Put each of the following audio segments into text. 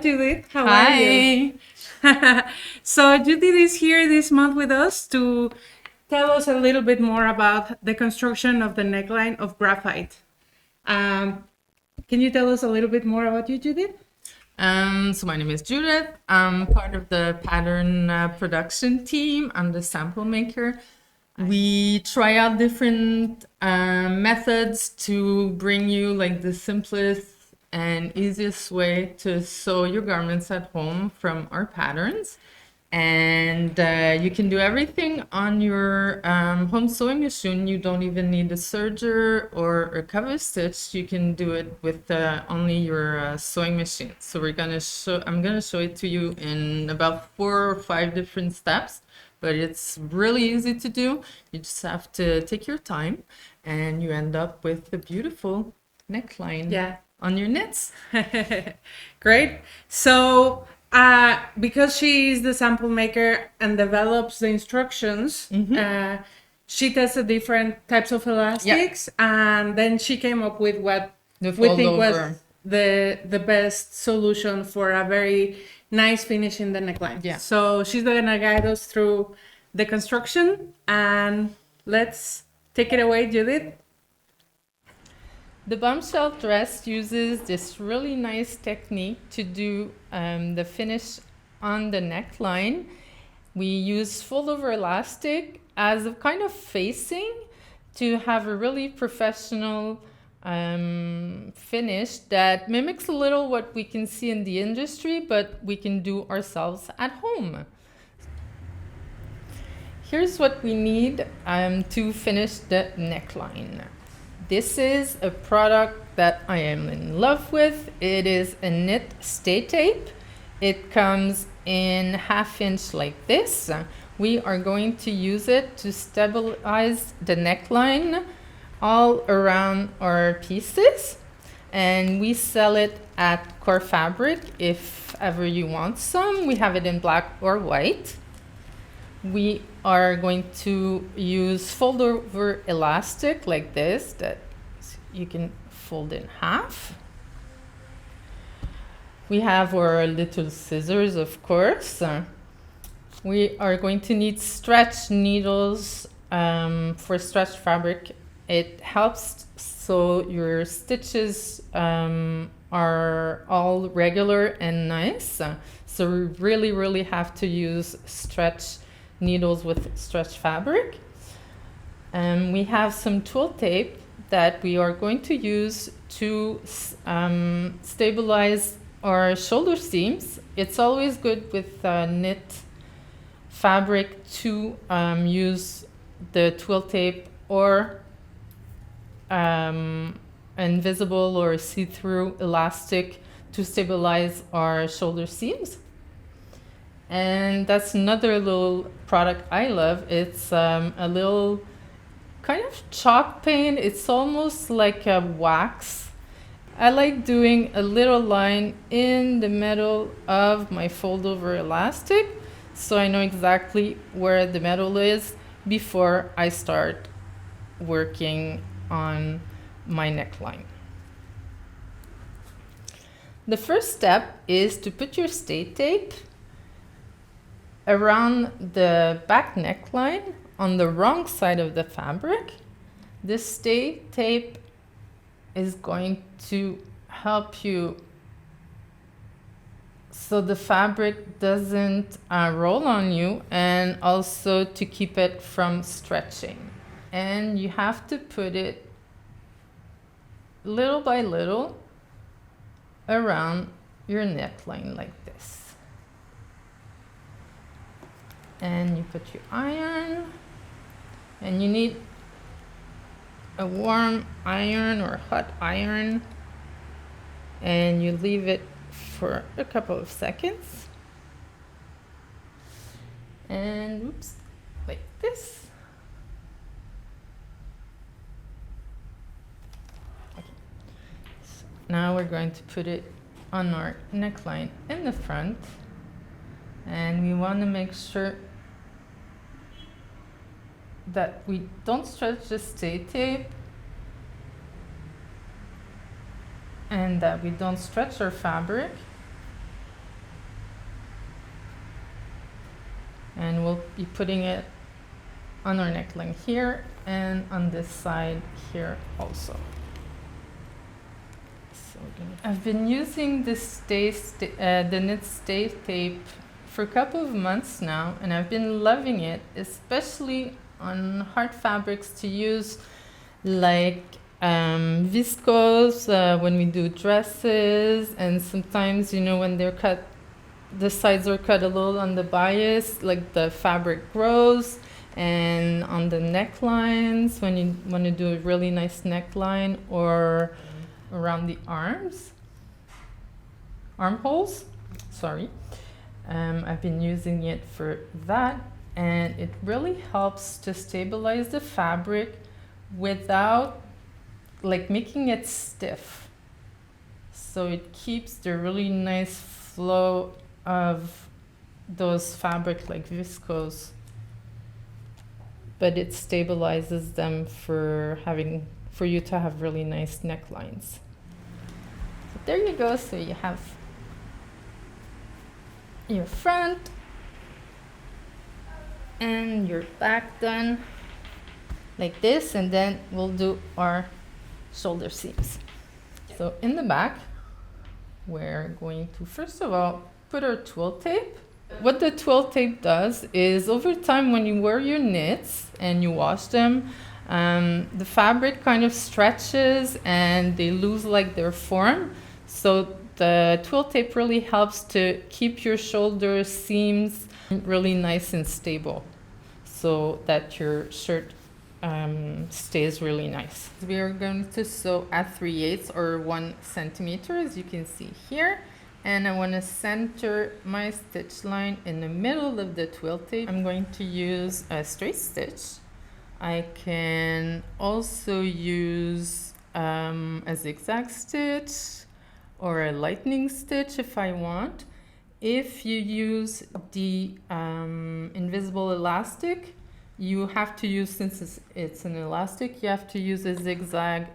Judith. How are you? So Judith is here this month with us to tell us a little bit more about the construction of the neckline of Graphite. Can you tell us a little bit more about you, Judith? So my name is Judith. I'm part of the pattern production team. I'm the sample maker. We try out different methods to bring you like the simplest and easiest way to sew your garments at home from our patterns. And you can do everything on your home sewing machine. You don't even need a serger or a cover stitch. You can do it with only your sewing machine. So I'm gonna show it to you in about 4 or 5 different steps, but it's really easy to do. You just have to take your time and you end up with a beautiful neckline on your knits. Great. So because she is the sample maker and develops the instructions, she tested different types of elastics, and then she came up with what we think was the best solution for a very nice finish in the neckline. Yeah. So she's gonna guide us through the construction, and let's take it away, Judith. The bombshell dress uses this really nice technique to do the finish on the neckline. We use fold-over elastic as a kind of facing to have a really professional finish that mimics a little what we can see in the industry, but we can do ourselves at home. Here's what we need to finish the neckline. This is a product that I am in love with. It is a knit stay tape. It comes in 1/2 inch like this. We are going to use it to stabilize the neckline all around our pieces. And we sell it at Core Fabric if ever you want some. We have it in black or white. We are going to use fold over elastic like this that you can fold in half. We have our little scissors, of course. We are going to need stretch needles for stretch fabric. It helps so your stitches are all regular and nice. So we really have to use stretch needles with stretch fabric. We have some twill tape that we are going to use to stabilize our shoulder seams. It's always good with knit fabric to use the twill tape or invisible or see-through elastic to stabilize our shoulder seams. And that's another little product I love. It's a little kind of chalk paint. It's almost like a wax. I like doing a little line in the middle of my fold over elastic so I know exactly where the metal is before I start working on my neckline. The first step is to put your stay tape around the back neckline on the wrong side of the fabric. This stay tape is going to help you so the fabric doesn't roll on you, and also to keep it from stretching. And you have to put it little by little around your neckline like this. And you put your iron, and you need a warm iron or hot iron, and you leave it for a couple of seconds, and oops, like this. Okay. So now we're going to put it on our neckline in the front, and we want to make sure that we don't stretch the stay tape and that we don't stretch our fabric. And we'll be putting it on our neckline here and on this side here also. So I've been using this the knit stay tape for a couple of months now, and I've been loving it, especially on hard fabrics to use, like viscose when we do dresses, and sometimes, you know, when they're cut, the sides are cut a little on the bias, like the fabric grows, and on the necklines when you want to do a really nice neckline, or around the armholes, sorry. I've been using it for that, and it really helps to stabilize the fabric without like making it stiff. So it keeps the really nice flow of those fabric like viscose, but it stabilizes them for you to have really nice necklines. So there you go. So you have your front and your back done like this, and then we'll do our shoulder seams. So in the back, we're going to first of all put our twill tape. What the twill tape does is, over time when you wear your knits and you wash them, the fabric kind of stretches and they lose like their form. So the twill tape really helps to keep your shoulder seams really nice and stable, so that your shirt stays really nice. We are going to sew at 3/8 or 1 centimeter, as you can see here. And I want to center my stitch line in the middle of the twill tape. I'm going to use a straight stitch. I can also use a zigzag stitch or a lightning stitch if I want. If you use the invisible elastic, you have to use, since it's an elastic, you have to use a zigzag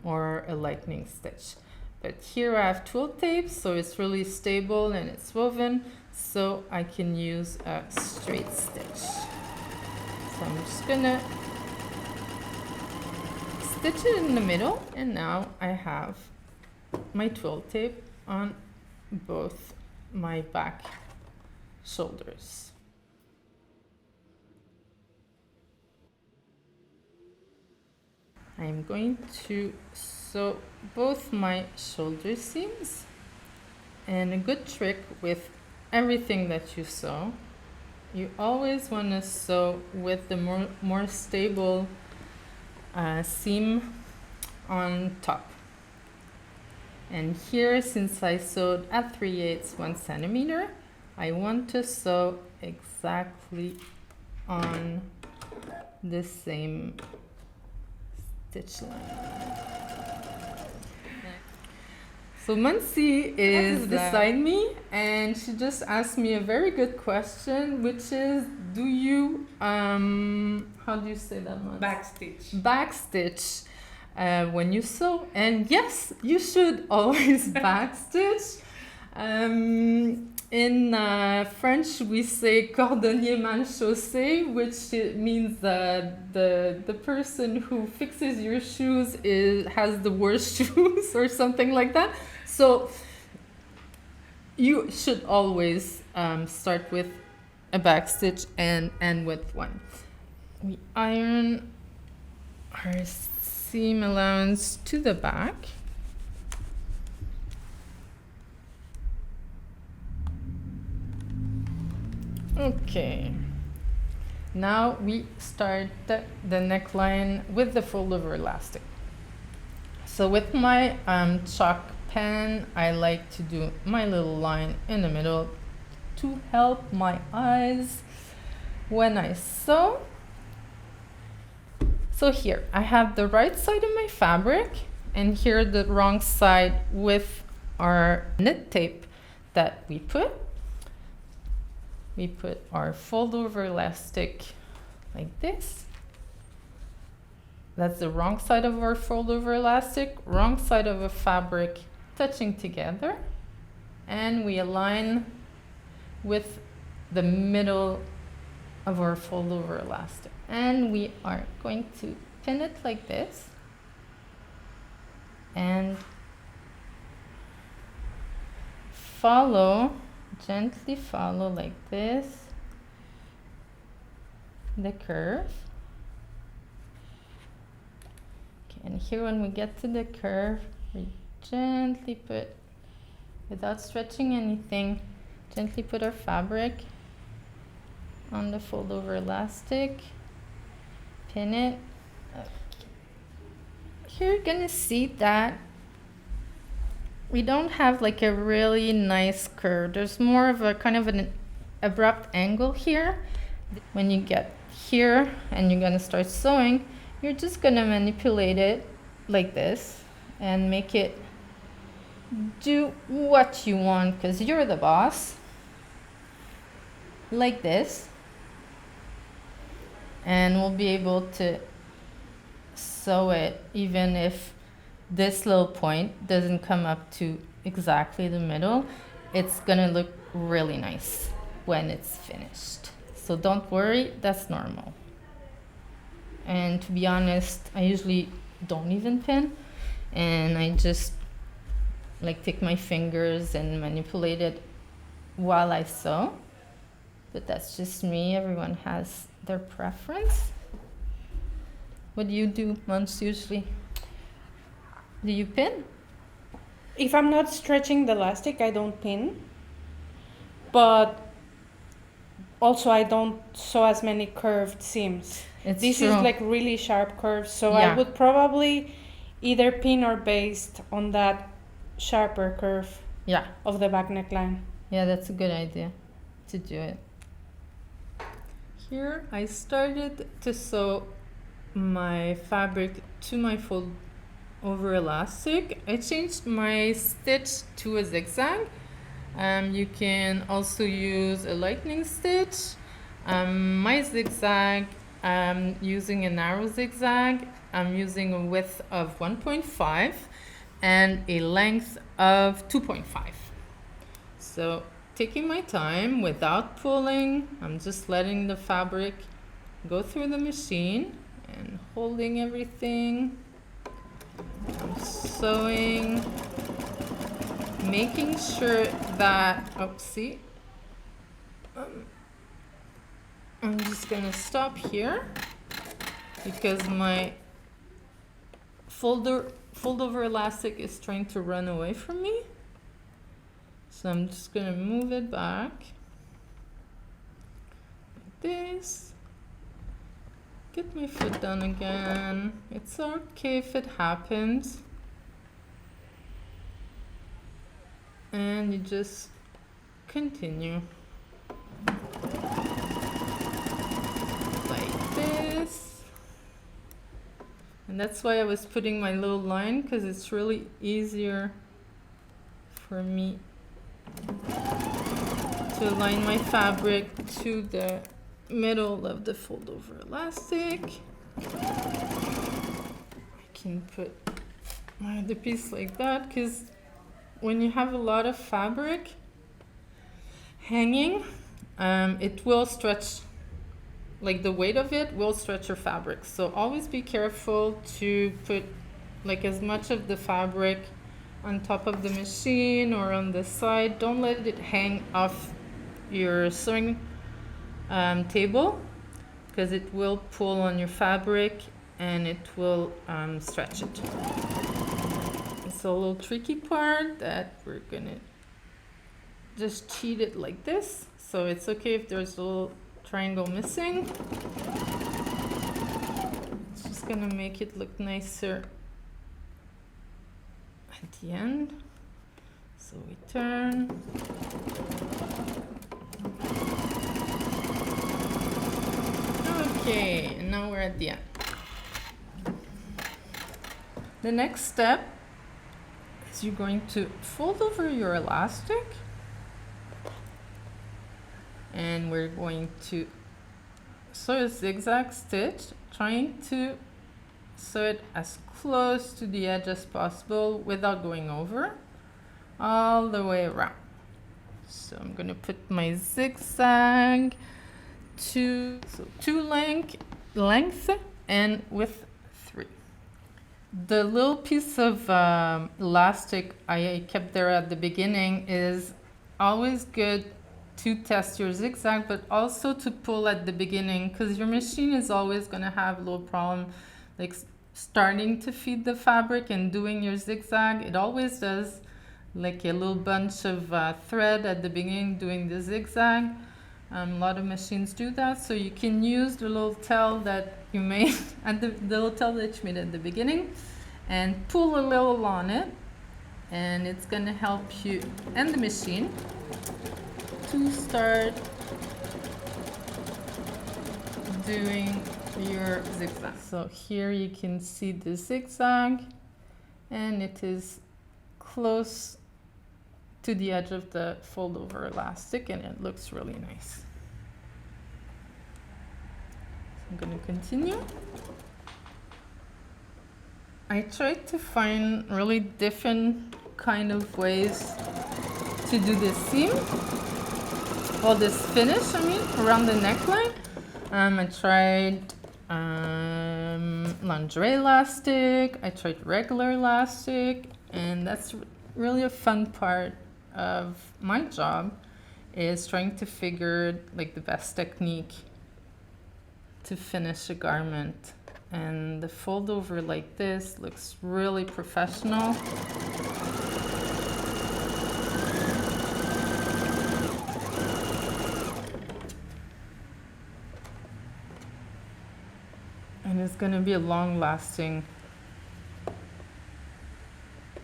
or a lightning stitch. But here I have twill tape, so it's really stable and it's woven, so I can use a straight stitch. So I'm just gonna stitch it in the middle, and now I have my twill tape on both my back shoulders. I'm going to sew both my shoulder seams, and a good trick with everything that you sew, you always want to sew with the more stable seam on top. And here, since I sewed at 3/8 1 centimeter, I want to sew exactly on the same stitch line. So Muncie is beside me, and she just asked me a very good question, which is, do you how do you say that, Muncie? Backstitch when you sew. And yes, you should always backstitch. In French, we say cordonnier mal chaussé, which means the person who fixes your shoes has the worst shoes or something like that. So you should always start with a backstitch and end with one. We iron our seam allowance to the back. Okay, now we start the neckline with the fold over elastic. So with my chalk pen, I like to do my little line in the middle to help my eyes when I sew. So here I have the right side of my fabric, and here the wrong side with our knit tape that we put. We put our fold over elastic like this. That's the wrong side of our fold over elastic, wrong side of a fabric touching together, and we align with the middle of our fold over elastic. And we are going to pin it like this and gently follow like this the curve. Okay, and here when we get to the curve, we gently put, without stretching anything, gently put our fabric on the fold over elastic, pin it. Here you're gonna see that we don't have like a really nice curve. There's more of a kind of an abrupt angle here. When you get here and you're gonna start sewing, you're just gonna manipulate it like this and make it do what you want, because you're the boss. Like this. And we'll be able to sew it even if this little point doesn't come up to exactly the middle. It's gonna look really nice when it's finished. So don't worry, that's normal. And to be honest, I usually don't even pin, and I just like take my fingers and manipulate it while I sew. But that's just me. Everyone has their preference. What do you do, Mons, usually? Do you pin? If I'm not stretching the elastic, I don't pin. But also I don't sew as many curved seams. This true. is like really sharp curves, so Yeah. I would probably either pin or baste on that sharper curve Yeah. of the back neckline. Yeah, that's a good idea to do it. Here I started to sew my fabric to my fold over elastic. I changed my stitch to a zigzag. You can also use a lightning stitch. My zigzag, I'm using a narrow zigzag. I'm using a width of 1.5 and a length of 2.5. So taking my time without pulling, I'm just letting the fabric go through the machine and holding everything. I'm sewing, making sure that, I'm just gonna stop here because my fold over elastic is trying to run away from me. So I'm just gonna move it back like this. Get my foot down again. It's okay if it happens. And you just continue. Like this. And that's why I was putting my little line, because it's really easier for me to align my fabric to the middle of the fold over elastic. I can put my other piece like that, because when you have a lot of fabric hanging, it will stretch, like the weight of it will stretch your fabric. So always be careful to put like as much of the fabric on top of the machine or on the side. Don't let it hang off your sewing table, because it will pull on your fabric and it will stretch it. It's a little tricky part that we're gonna just cheat it like this. So it's okay if there's a little triangle missing. It's just gonna make it look nicer at the end. So we turn. Okay, and now we're at the end. The next step is you're going to fold over your elastic, and we're going to sew a zigzag stitch, trying to sew it as close to the edge as possible without going over, all the way around. So I'm going to put my zigzag two length and width 3. The little piece of elastic I kept there at the beginning is always good to test your zigzag, but also to pull at the beginning, because your machine is always going to have a little problem like starting to feed the fabric and doing your zigzag. It always does like a little bunch of thread at the beginning doing the zigzag. A lot of machines do that, so you can use the little tail that you made at the little tail that you made at the beginning and pull a little on it, and it's going to help you and the machine to start doing your zigzag. So here you can see the zigzag, and it is close to the edge of the fold over elastic, and it looks really nice. I'm going to continue. I tried to find really different kind of ways to do this seam, well, this finish, I mean, around the neckline. I tried lingerie elastic, I tried regular elastic, and that's really a fun part of my job, is trying to figure like the best technique to finish a garment. And the fold over like this looks really professional. And it's going to be a long-lasting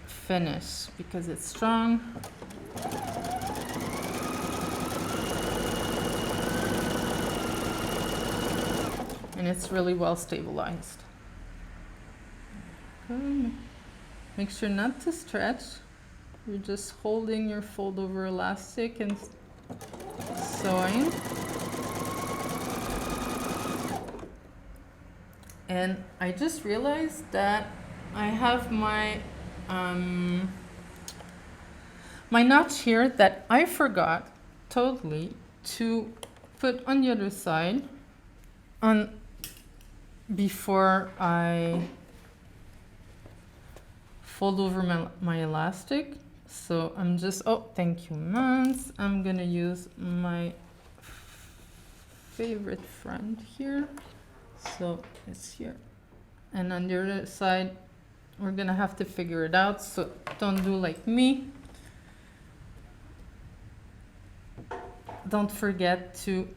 finish because it's strong. And it's really well stabilized. Make sure not to stretch. You're just holding your fold over elastic and sewing. And I just realized that I have my my notch here that I forgot totally to put on the other side on before I fold over my elastic. So I'm just, oh, thank you, Mons. I'm gonna use my favorite friend here. So it's here. And on the other side, we're gonna have to figure it out. So don't do like me. Don't forget to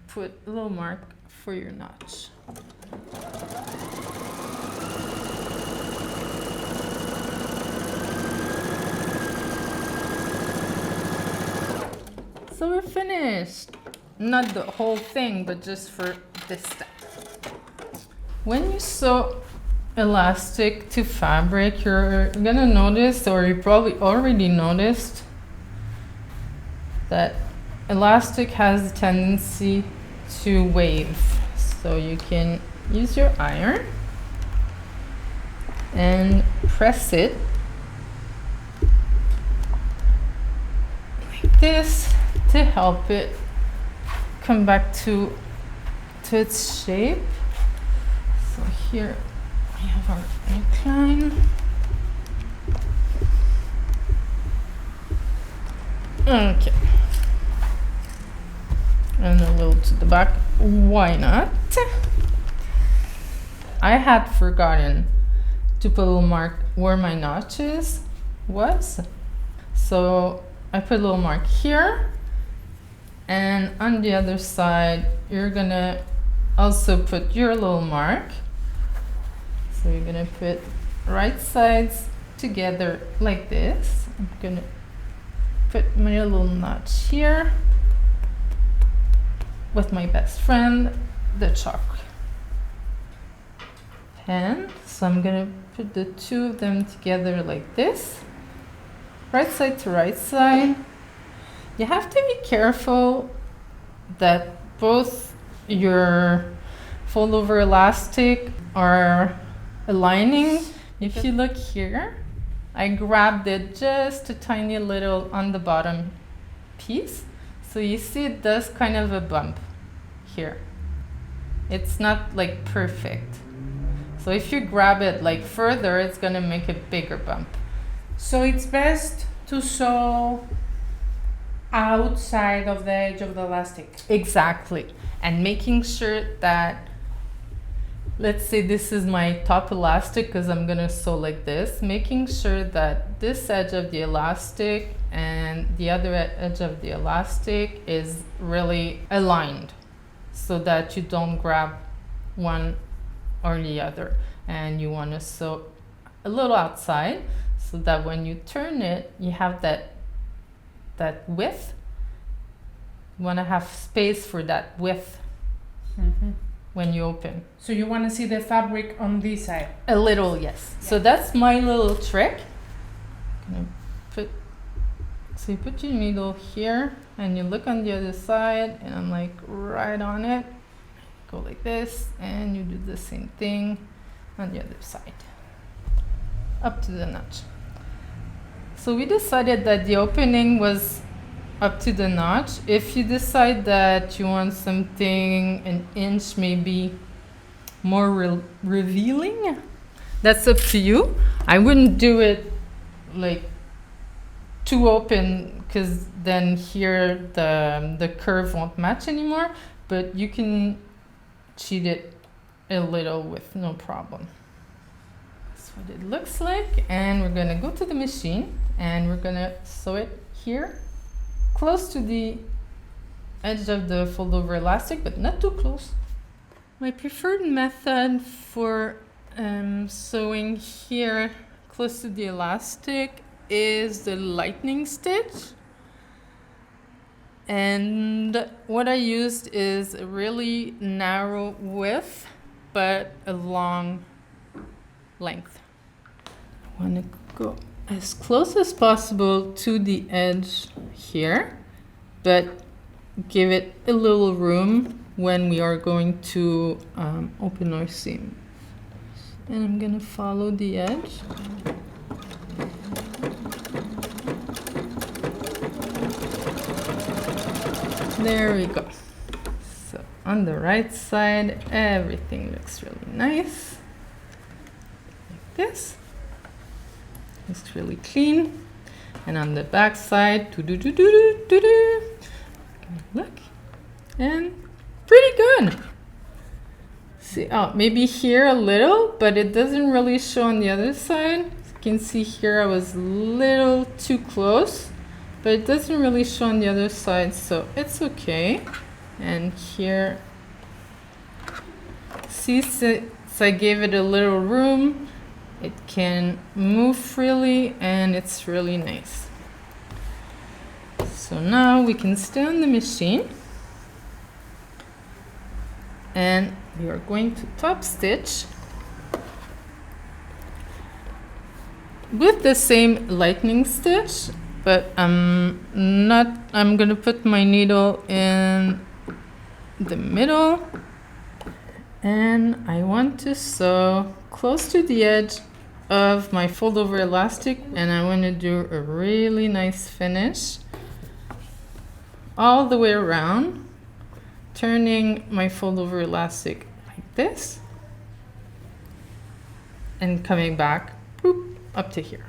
put a little mark for your notch. So we're finished. Not the whole thing, but just for this step. When you sew elastic to fabric, you're gonna notice, or you probably already noticed, that elastic has a tendency to wave. So you can use your iron and press it like this to help it come back to its shape. So here we have our neckline. Okay. And a little to the back. Why not? I had forgotten to put a little mark where my notches was. So I put a little mark here. And on the other side, you're gonna also put your little mark. So you're gonna put right sides together like this. I'm gonna put my little notch here with my best friend, the chalk pen. So I'm gonna put the two of them together like this, right side to right side. You have to be careful that both your fold over elastic are aligning. If you look here, I grabbed it just a tiny little on the bottom piece. So you see it does kind of a bump here. It's not like perfect. So if you grab it like further, it's gonna make a bigger bump. So it's best to sew outside of the edge of the elastic. Exactly. And making sure that, let's say this is my top elastic because I'm gonna sew like this, making sure that this edge of the elastic and the other edge of the elastic is really aligned so that you don't grab one or the other. And you want to sew a little outside so that when you turn it, you have that width. You want to have space for that width when you open. So you want to see the fabric on this side? A little, yes. Yeah. So that's my little trick. So you put your needle here and you look on the other side and I'm like right on it. Go like this and you do the same thing on the other side. Up to the notch. So we decided that the opening was up to the notch. If you decide that you want something an inch maybe more revealing, that's up to you. I wouldn't do it like too open because then here the curve won't match anymore, but you can cheat it a little with no problem. That's what it looks like. And we're gonna go to the machine and we're gonna sew it here close to the edge of the fold over elastic, but not too close. My preferred method for sewing here close to the elastic is the lightning stitch. And what I used is a really narrow width, but a long length. I want to go as close as possible to the edge here, but give it a little room when we are going to open our seam. And I'm going to follow the edge. There we go. So on the right side, everything looks really nice. Like this. Looks really clean. And on the back side, look. And pretty good. See, oh, maybe here a little, but it doesn't really show on the other side. As you can see here, I was a little too close. But it doesn't really show on the other side, so it's okay. And here, see, since I gave it a little room, it can move freely and it's really nice. So now we can stay on the machine. And we are going to top stitch with the same lightning stitch. But I'm gonna put my needle in the middle and I want to sew close to the edge of my fold over elastic and I want to do a really nice finish all the way around, turning my fold over elastic like this and coming back boop, up to here.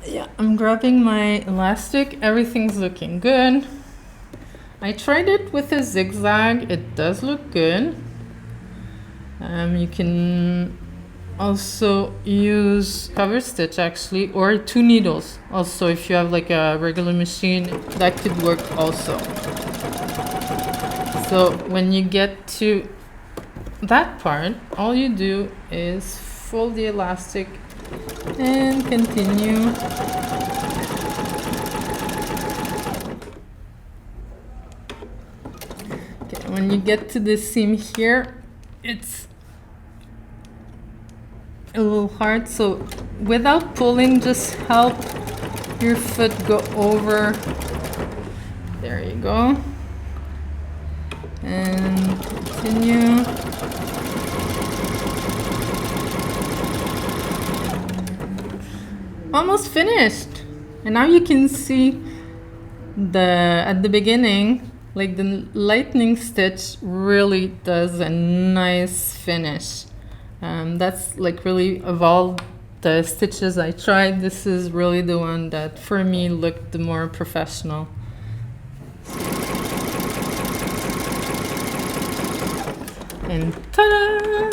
Yeah, I'm grabbing my elastic. Everything's looking good. I tried it with a zigzag. It does look good. You can also use cover stitch actually, or 2 needles. Also, if you have like a regular machine, that could work also. So when you get to that part, all you do is fold the elastic and continue. Okay, when you get to the seam here, it's a little hard, so without pulling, just help your foot go over. There you go. And continue. almost finished. And now you can see at the beginning, like the lightning stitch really does a nice finish. That's like really, of all the stitches I tried, this is really the one that for me looked the more professional. And ta-da!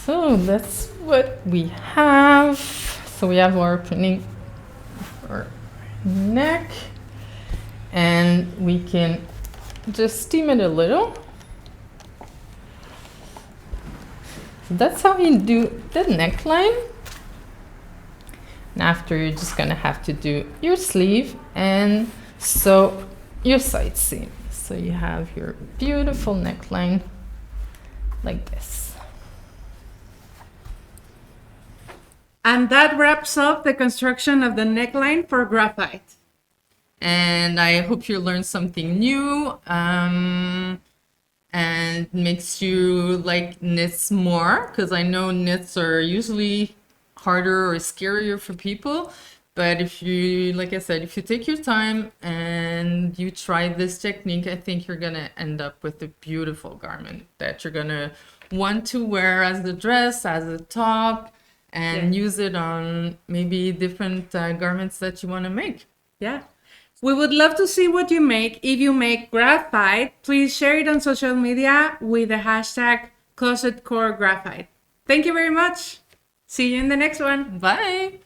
So that's what we have. So we have our opening for neck, and we can just steam it a little. So that's how you do the neckline. And after, you're just gonna have to do your sleeve and sew your side seam. So you have your beautiful neckline like this. And that wraps up the construction of the neckline for Graphite. And I hope you learned something new and makes you like knits more, because I know knits are usually harder or scarier for people. But if you, like I said, if you take your time and you try this technique, I think you're gonna end up with a beautiful garment that you're gonna want to wear as a dress, as a top, and use it on maybe different garments that you want to make. Yeah. We would love to see what you make. If you make graphite, please share it on social media with the hashtag ClosetCoreGraphite. Thank you very much. See you in the next one. Bye.